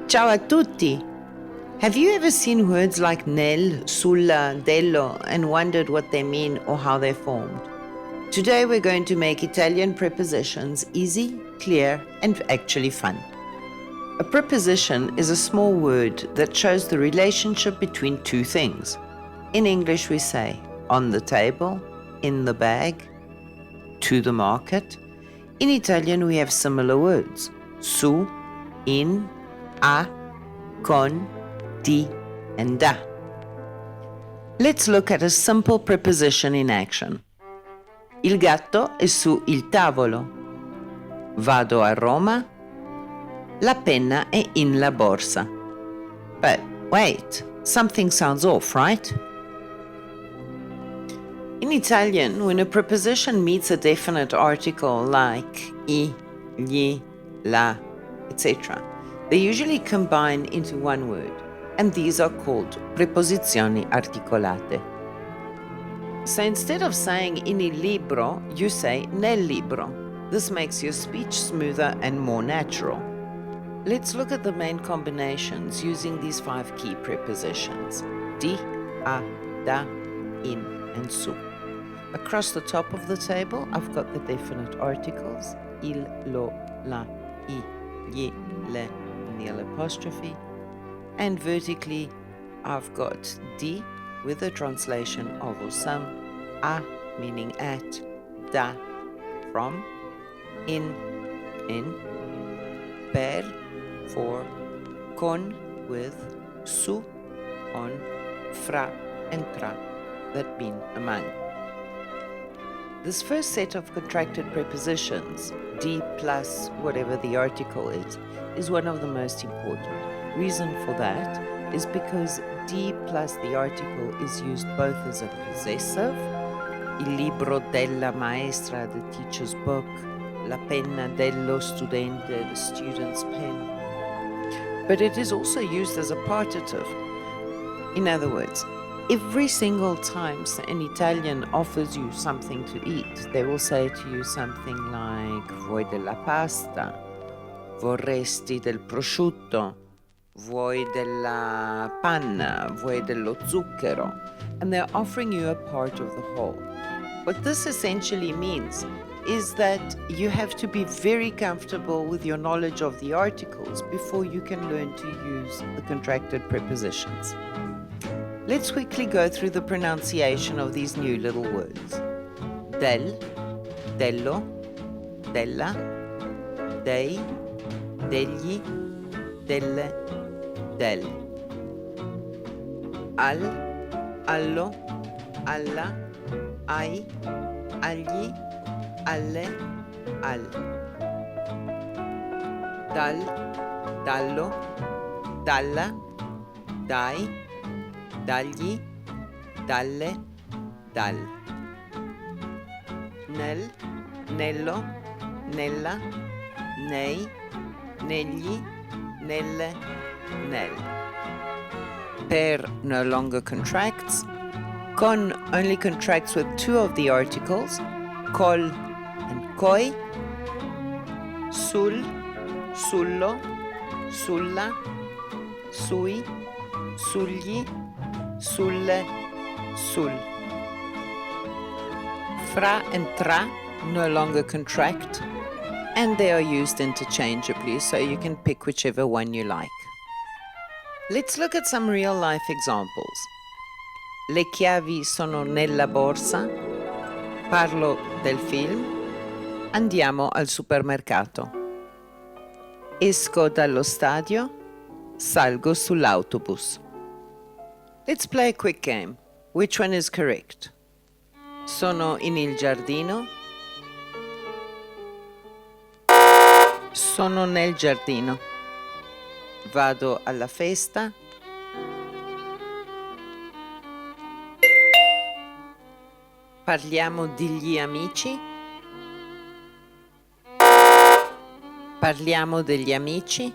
Ciao a tutti! Have you ever seen words like nel, sulla, dello and wondered what they mean or how they're formed? Today we're going to make Italian prepositions easy, clear and actually fun. A preposition is a small word that shows the relationship between two things. In English we say on the table, in the bag, to the market. In Italian we have similar words, su, in, a, con, di, and da. Let's look at a simple preposition in action. Il gatto è su il tavolo. Vado a Roma. La penna è in la borsa. But wait, something sounds off, right? In Italian, when a preposition meets a definite article like I, gli, la, etc., they usually combine into one word, and these are called preposizioni articolate. So instead of saying in il libro, you say nel libro. This makes your speech smoother and more natural. Let's look at the main combinations using these 5 key prepositions: di, a, da, in, and su. Across the top of the table, I've got the definite articles, il, lo, la, I, gli, le, and the apostrophe. And vertically, I've got di with the translation of or some, a meaning at, da from, in, per for, con with, su on, fra and tra that mean among. This first set of contracted prepositions, di plus whatever the article is one of the most important. Reason for that is because di plus the article is used both as a possessive, il libro della maestra, the teacher's book, la penna dello studente, the student's pen, but it is also used as a partitive. In other words, every single time an Italian offers you something to eat, they will say to you something like vuoi della pasta, vorresti del prosciutto, vuoi della panna, vuoi dello zucchero, and they're offering you a part of the whole. What this essentially means is that you have to be very comfortable with your knowledge of the articles before you can learn to use the contracted prepositions. Let's quickly go through the pronunciation of these new little words. Del, dello, della, dei, degli, delle, del. Al, allo, alla, ai, agli, alle, al. Dal, dallo, dalla, dai, dagli, dalle, dal. Nel, nello, nella, nei, negli, nelle, nel. Per no longer contracts. Con only contracts with 2 of the articles, col and coi. Sul, sullo, sulla, sui, sugli, sulle, sul. Fra and tra no longer contract, and they are used interchangeably, so you can pick whichever one you like. Let's look at some real-life examples. Le chiavi sono nella borsa. Parlo del film. Andiamo al supermercato. Esco dallo stadio. Salgo sull'autobus. Let's play a quick game. Which one is correct? Sono in il giardino. Sono nel giardino. Vado alla festa. Parliamo degli amici. Parliamo degli amici.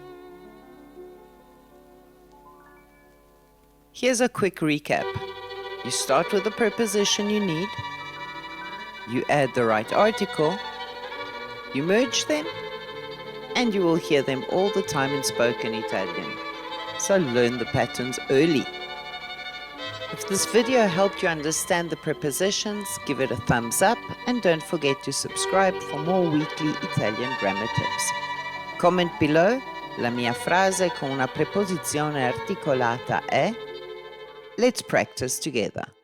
Here's a quick recap. You start with the preposition you need. You add the right article. You merge them. and you will hear them all the time in spoken Italian. So learn the patterns early. If this video helped you understand the prepositions, give it a thumbs up and don't forget to subscribe for more weekly Italian grammar tips. Comment below la mia frase con una preposizione articolata è. Let's practice together.